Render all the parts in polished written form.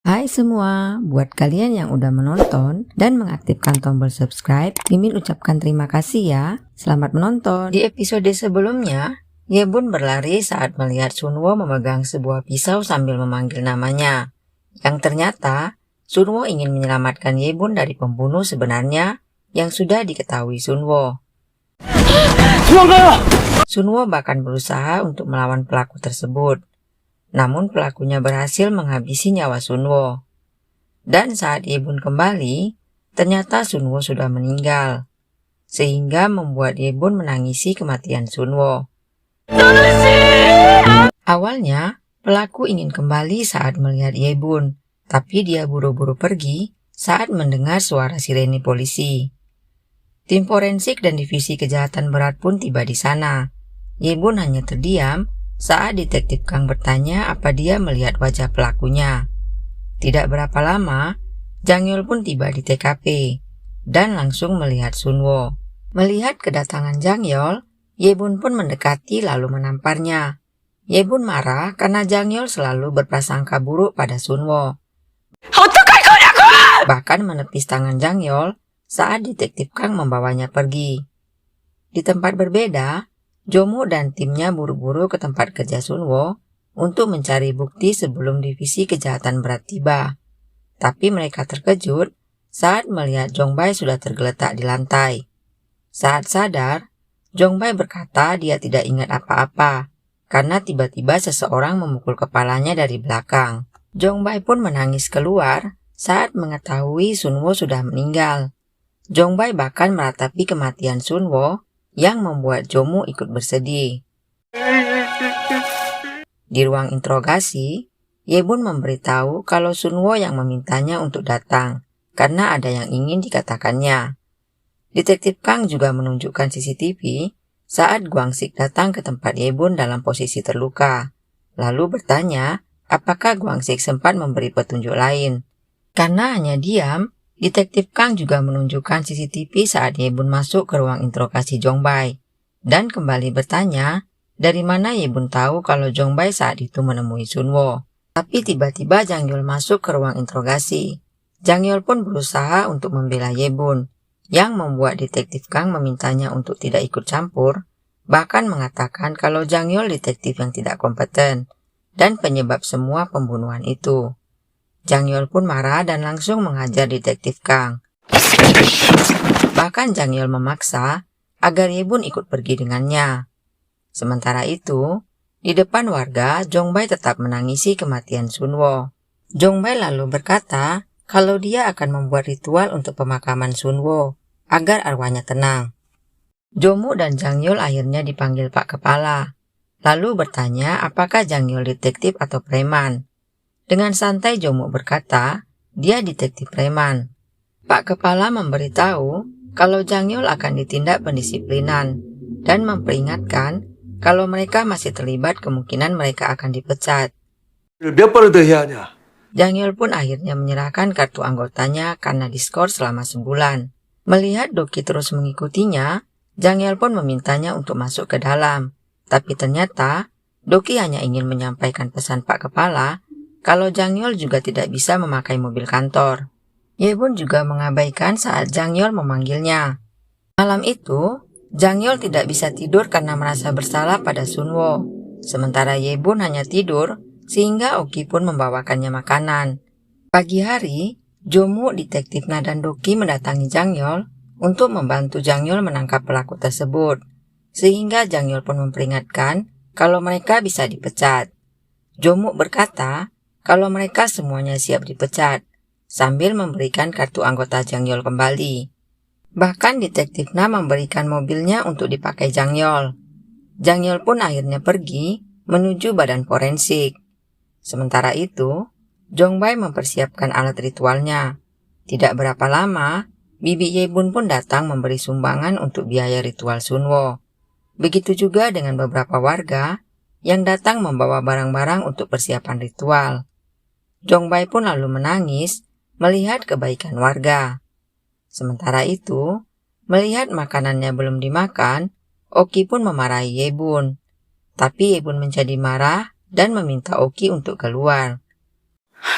Hai semua, buat kalian yang udah menonton dan mengaktifkan tombol subscribe, Mimin ucapkan terima kasih ya. Selamat menonton. Di episode sebelumnya, Ye-bun berlari saat melihat Sunwo memegang sebuah pisau sambil memanggil namanya. Yang ternyata, Sunwo ingin menyelamatkan Ye-bun dari pembunuh sebenarnya yang sudah diketahui Sunwo. Sunwo bahkan berusaha untuk melawan pelaku tersebut. Namun pelakunya berhasil menghabisi nyawa Sunwo. Dan saat Ye-bun kembali, ternyata Sunwo sudah meninggal. Sehingga membuat Ye-bun menangisi kematian Sunwo. Awalnya, pelaku ingin kembali saat melihat Ye-bun, tapi dia buru-buru pergi saat mendengar suara sirene polisi. Tim forensik dan divisi kejahatan berat pun tiba di sana. Ye-bun hanya terdiam saat detektif Kang bertanya apa dia melihat wajah pelakunya. Tidak berapa lama, Jang Yeol pun tiba di TKP dan langsung melihat Sunwo. Melihat kedatangan Jang Yeol, Ye-bun pun mendekati lalu menamparnya. Ye-bun marah karena Jang Yeol selalu berprasangka buruk pada Sunwo. Bahkan menepis tangan Jang Yeol saat detektif Kang membawanya pergi. Di tempat berbeda, Jomu dan timnya buru-buru ke tempat kerja Sunwo untuk mencari bukti sebelum divisi kejahatan berat tiba. Tapi mereka terkejut saat melihat Jongbai sudah tergeletak di lantai. Saat sadar, Jongbai berkata dia tidak ingat apa-apa karena tiba-tiba seseorang memukul kepalanya dari belakang. Jongbai pun menangis keluar saat mengetahui Sunwo sudah meninggal. Jongbai bahkan meratapi kematian Sunwo yang membuat Jomu ikut bersedih. Di ruang interogasi, Ye-bun memberitahu kalau Sunwo yang memintanya untuk datang karena ada yang ingin dikatakannya. Detektif Kang juga menunjukkan CCTV saat Guang-sik datang ke tempat Ye-bun dalam posisi terluka, lalu bertanya apakah Guang-sik sempat memberi petunjuk lain. Karena hanya diam, Detektif Kang juga menunjukkan CCTV saat Ye-bun masuk ke ruang interogasi Jongbai dan kembali bertanya dari mana Ye-bun tahu kalau Jongbai saat itu menemui Sunwo. Tapi tiba-tiba Jang Yeol masuk ke ruang interogasi. Jang Yeol pun berusaha untuk membela Ye-bun yang membuat Detektif Kang memintanya untuk tidak ikut campur, bahkan mengatakan kalau Jang Yeol detektif yang tidak kompeten dan penyebab semua pembunuhan itu. Jang Yeol pun marah dan langsung menghajar detektif Kang. Bahkan Jang Yeol memaksa agar Ye-bun ikut pergi dengannya. Sementara itu, di depan warga, Jongbai tetap menangisi kematian Sunwo. Jongbai lalu berkata kalau dia akan membuat ritual untuk pemakaman Sunwo agar arwahnya tenang. Jomu dan Jang Yeol akhirnya dipanggil Pak Kepala, lalu bertanya apakah Jang Yeol detektif atau preman. Dengan santai Jomu berkata, dia detektif preman. Pak Kepala memberitahu kalau Jang Yeol akan ditindak pendisiplinan dan memperingatkan kalau mereka masih terlibat kemungkinan mereka akan dipecat. Jang Yeol pun akhirnya menyerahkan kartu anggotanya karena diskor selama sebulan. Melihat Doki terus mengikutinya, Jang Yeol pun memintanya untuk masuk ke dalam. Tapi ternyata Doki hanya ingin menyampaikan pesan Pak Kepala kalau Jang Yeol juga tidak bisa memakai mobil kantor. Ye-bun juga mengabaikan saat Jang Yeol memanggilnya. Malam itu, Jang Yeol tidak bisa tidur karena merasa bersalah pada Sunwo. Sementara Ye-bun hanya tidur, sehingga Oki pun membawakannya makanan. Pagi hari, Jomu, detektif Na dan Doki mendatangi Jang Yeol untuk membantu Jang Yeol menangkap pelaku tersebut. Sehingga Jang Yeol pun memperingatkan kalau mereka bisa dipecat. Jomu berkata kalau mereka semuanya siap dipecat, sambil memberikan kartu anggota Jang Yeol kembali. Bahkan detektif Na memberikan mobilnya untuk dipakai Jang Yeol. Jang Yeol pun akhirnya pergi menuju badan forensik. Sementara itu, Jongbai mempersiapkan alat ritualnya. Tidak berapa lama, bibi Ye-bun pun datang memberi sumbangan untuk biaya ritual Sunwo. Begitu juga dengan beberapa warga yang datang membawa barang-barang untuk persiapan ritual. Jongbai pun lalu menangis melihat kebaikan warga. Sementara itu, melihat makanannya belum dimakan, Oki pun memarahi Ye-bun. Tapi Ye-bun menjadi marah dan meminta Oki untuk keluar.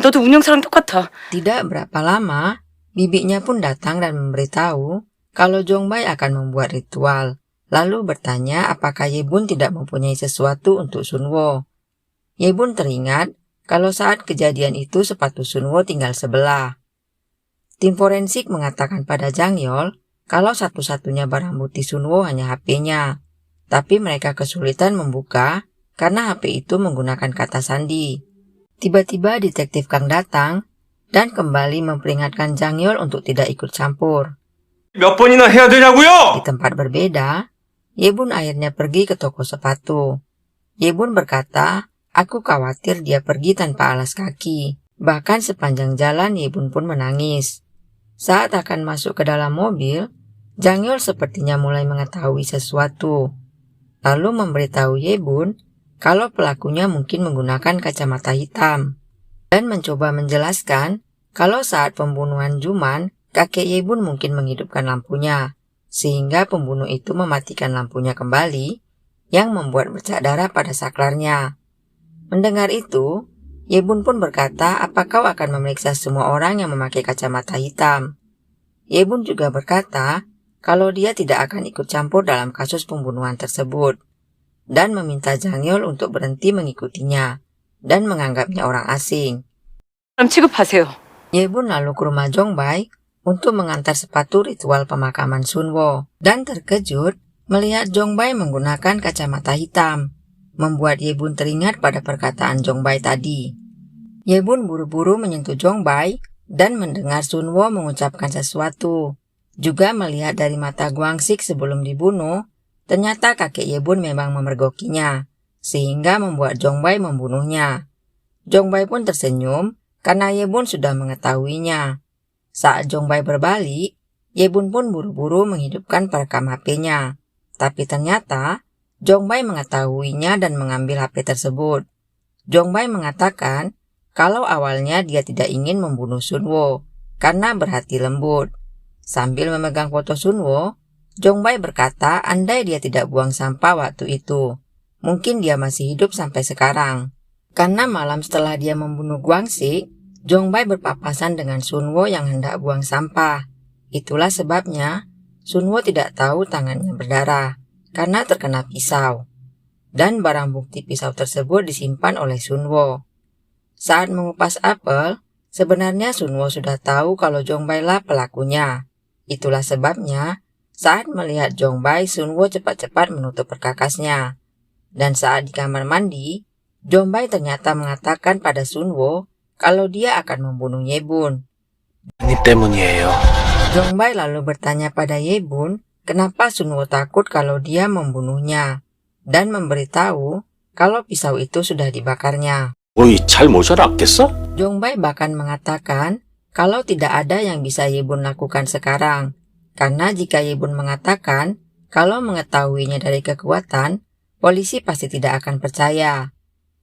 너도 운영사랑 똑같아. Tidak berapa lama, bibinya pun datang dan memberitahu kalau Jongbai akan membuat ritual, lalu bertanya apakah Yebun tidak mempunyai sesuatu untuk Sunwo. Yebun teringat kalau saat kejadian itu sepatu Sunwo tinggal sebelah. Tim forensik mengatakan pada Jang Yol kalau satu-satunya barang bukti Sunwo hanya HP-nya, tapi mereka kesulitan membuka karena HP itu menggunakan kata sandi. Tiba-tiba detektif Kang datang dan kembali memperingatkan Jang Yol untuk tidak ikut campur. 몇 번이나 해야 Di 되냐고요? tempat berbeda, Yebun akhirnya pergi ke toko sepatu. Yebun berkata, aku khawatir dia pergi tanpa alas kaki. Bahkan sepanjang jalan Yebun pun menangis. Saat akan masuk ke dalam mobil, Jang Yol sepertinya mulai mengetahui sesuatu. Lalu memberitahu Yebun kalau pelakunya mungkin menggunakan kacamata hitam. Dan mencoba menjelaskan kalau saat pembunuhan Juman, kakek Yebun mungkin menghidupkan lampunya, sehingga pembunuh itu mematikan lampunya kembali, yang membuat bercak darah pada saklarnya. Mendengar itu, Yebun pun berkata, apa kau akan memeriksa semua orang yang memakai kacamata hitam? Yebun juga berkata, kalau dia tidak akan ikut campur dalam kasus pembunuhan tersebut, dan meminta Jang Yol untuk berhenti mengikutinya, dan menganggapnya orang asing. 취급하세요. Yebun lalu ke rumah Jongbai untuk mengantar sepatu ritual pemakaman Sunwo, dan terkejut melihat Jongbai menggunakan kacamata hitam, membuat Yebun teringat pada perkataan Jongbai tadi. Yebun buru-buru menyentuh Jongbai dan mendengar Sunwo mengucapkan sesuatu. Juga melihat dari mata Guangsik sebelum dibunuh, ternyata kakek Yebun memang memergokinya, sehingga membuat Jongbai membunuhnya. Jongbai pun tersenyum karena Yebun sudah mengetahuinya. Saat Jongbai berbalik, Yebun pun buru-buru menghidupkan perekam HP-nya. Tapi ternyata, Jongbai mengetahuinya dan mengambil HP tersebut. Jongbai mengatakan kalau awalnya dia tidak ingin membunuh Sunwo karena berhati lembut. Sambil memegang foto Sunwo, Jongbai berkata andai dia tidak buang sampah waktu itu, mungkin dia masih hidup sampai sekarang. Karena malam setelah dia membunuh Guangsik, Jongbai berpapasan dengan Sunwo yang hendak buang sampah. Itulah sebabnya Sunwo tidak tahu tangannya berdarah karena terkena pisau. Dan barang bukti pisau tersebut disimpan oleh Sunwo. Saat mengupas apel, sebenarnya Sunwo sudah tahu kalau Jongbai lah pelakunya. Itulah sebabnya saat melihat Jongbai, Sunwo cepat-cepat menutup perkakasnya. Dan saat di kamar mandi, Jongbai ternyata mengatakan pada Sunwo kalau dia akan membunuh Yebun. 니 때문이에요. Jongbai lalu bertanya pada Yebun kenapa Sunwo takut kalau dia membunuhnya, dan memberitahu kalau pisau itu sudah dibakarnya. 어이, 잘 모자랐겠어? Jongbai bahkan mengatakan kalau tidak ada yang bisa Yebun lakukan sekarang, karena jika Yebun mengatakan kalau mengetahuinya dari kekuatan, polisi pasti tidak akan percaya.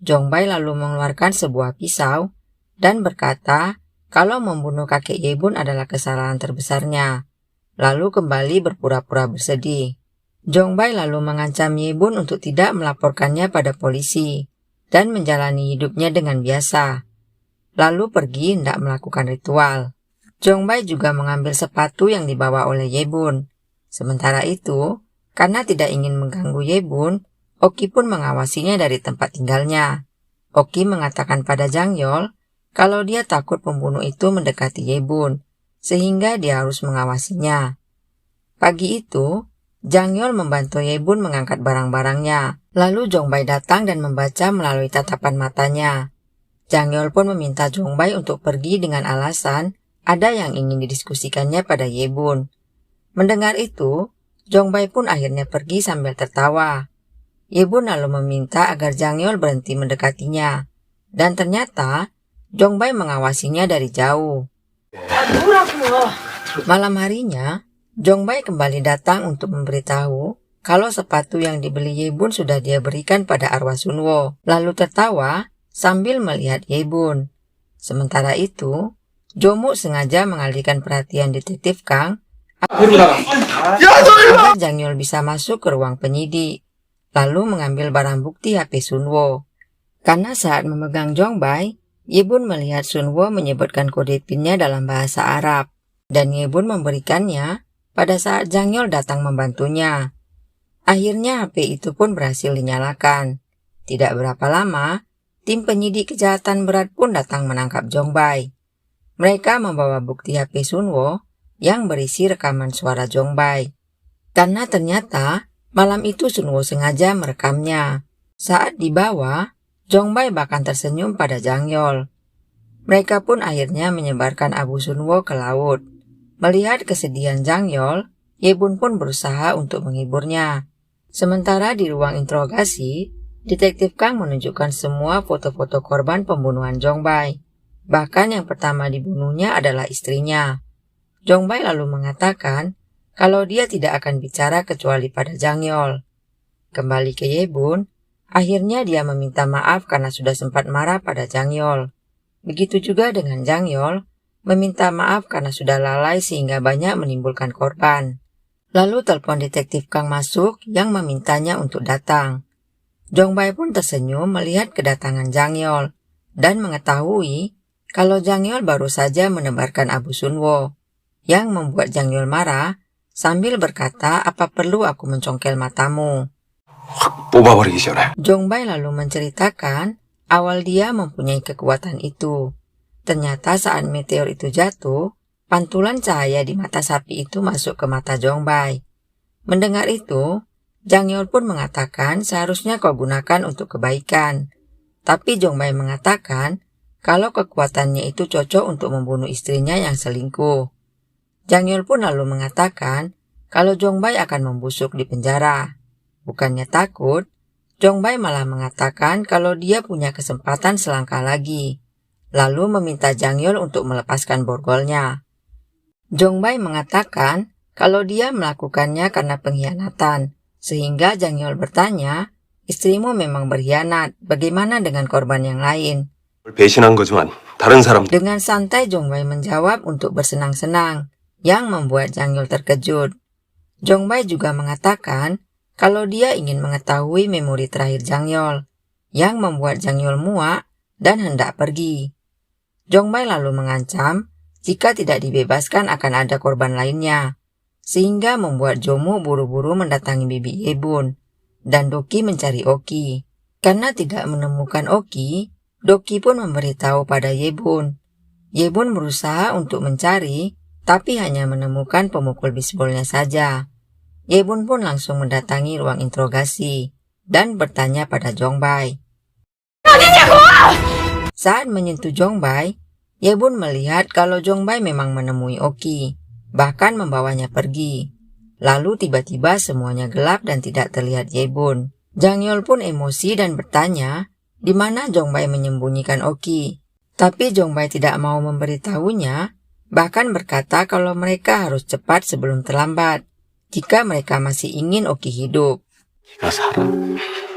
Jongbai lalu mengeluarkan sebuah pisau dan berkata kalau membunuh kakek Yebun adalah kesalahan terbesarnya, lalu kembali berpura-pura bersedih. Jongbai lalu mengancam Yebun untuk tidak melaporkannya pada polisi dan menjalani hidupnya dengan biasa, lalu pergi hendak melakukan ritual. Jongbai juga mengambil sepatu yang dibawa oleh Yebun. Sementara itu, karena tidak ingin mengganggu Yebun, Oki pun mengawasinya dari tempat tinggalnya. Oki mengatakan pada Jang Yol kalau dia takut pembunuh itu mendekati Yebun, sehingga dia harus mengawasinya. Pagi itu, Jang Yol membantu Yebun mengangkat barang-barangnya. Lalu Jongbai datang dan membaca melalui tatapan matanya. Jang Yol pun meminta Jongbai untuk pergi dengan alasan ada yang ingin didiskusikannya pada Yebun. Mendengar itu, Jongbai pun akhirnya pergi sambil tertawa. Yebun lalu meminta agar Jang Yol berhenti mendekatinya. Dan ternyata, Jongbai mengawasinya dari jauh. Malam harinya, Jongbai kembali datang untuk memberitahu kalau sepatu yang dibeli Yebun sudah dia berikan pada arwah Sunwo, lalu tertawa sambil melihat Yebun. Sementara itu, Jomu sengaja mengalihkan perhatian detektif Kang agar Jang Yol bisa masuk ke ruang penyidik, lalu mengambil barang bukti HP Sunwo. Karena saat memegang Jongbai, Ye-bun melihat Sunwo menyebutkan kode PIN-nya dalam bahasa Arab, dan Ye-bun memberikannya pada saat Jang Yeol datang membantunya. Akhirnya HP itu pun berhasil dinyalakan. Tidak berapa lama, tim penyidik kejahatan berat pun datang menangkap Jong Bai. Mereka membawa bukti HP Sunwo yang berisi rekaman suara Jong Bai. Karena ternyata malam itu Sunwo sengaja merekamnya. Saat dibawa, Jong Bai bahkan tersenyum pada Jang Yeol. Mereka pun akhirnya menyebarkan abu Sunwo ke laut. Melihat kesedihan Jang Yeol, Ye-bun pun berusaha untuk menghiburnya. Sementara di ruang interogasi, Detektif Kang menunjukkan semua foto-foto korban pembunuhan Jong Bai. Bahkan yang pertama dibunuhnya adalah istrinya. Jong Bai lalu mengatakan kalau dia tidak akan bicara kecuali pada Jang Yeol. Kembali ke Ye-bun, akhirnya dia meminta maaf karena sudah sempat marah pada Jang Yeol. Begitu juga dengan Jang Yeol, meminta maaf karena sudah lalai sehingga banyak menimbulkan korban. Lalu telepon Detektif Kang masuk yang memintanya untuk datang. Jong Bai pun tersenyum melihat kedatangan Jang Yeol dan mengetahui kalau Jang Yeol baru saja menebarkan abu Sunwo, yang membuat Jang Yeol marah sambil berkata, "Apa perlu aku mencongkel matamu?" 확 뽑아버리기 전에. Jong Bai lalu menceritakan awal dia mempunyai kekuatan itu. Ternyata saat meteor itu jatuh, pantulan cahaya di mata sapi itu masuk ke mata Jong Bai. Mendengar itu, Jang Yeol pun mengatakan seharusnya kau gunakan untuk kebaikan. Tapi Jong Bai mengatakan kalau kekuatannya itu cocok untuk membunuh istrinya yang selingkuh. Jang Yeol pun lalu mengatakan kalau Jong Bai akan membusuk di penjara. Bukannya takut, Jong Bai malah mengatakan kalau dia punya kesempatan selangkah lagi, lalu meminta Jang Yeol untuk melepaskan borgolnya. Jong Bai mengatakan kalau dia melakukannya karena pengkhianatan, sehingga Jang Yeol bertanya, istrimu memang berkhianat, bagaimana dengan korban yang lain? 배신한 거지만 다른 사람. Dengan santai Jong Bai menjawab untuk bersenang-senang, yang membuat Jang Yeol terkejut. Jong Bai juga mengatakan kalau dia ingin mengetahui memori terakhir Jang Yeol, yang membuat Jang Yeol muak dan hendak pergi. Jong Bai lalu mengancam jika tidak dibebaskan akan ada korban lainnya, sehingga membuat Jomu buru-buru mendatangi bibi Ye-bun, dan Doki mencari Oki. Karena tidak menemukan Oki, Doki pun memberitahu pada Ye-bun. Ye-bun berusaha untuk mencari, tapi hanya menemukan pemukul bisbolnya saja. Ye-bun pun langsung mendatangi ruang interogasi dan bertanya pada Jong Bai. Saat menyentuh Jong Bai, Ye-bun melihat kalau Jong Bai memang menemui Oki, bahkan membawanya pergi. Lalu tiba-tiba semuanya gelap dan tidak terlihat Ye-bun. Jang Yeol pun emosi dan bertanya di mana Jong Bai menyembunyikan Oki. Tapi Jong Bai tidak mau memberitahunya, bahkan berkata kalau mereka harus cepat sebelum terlambat jika mereka masih ingin Oki hidup. 네가 살아.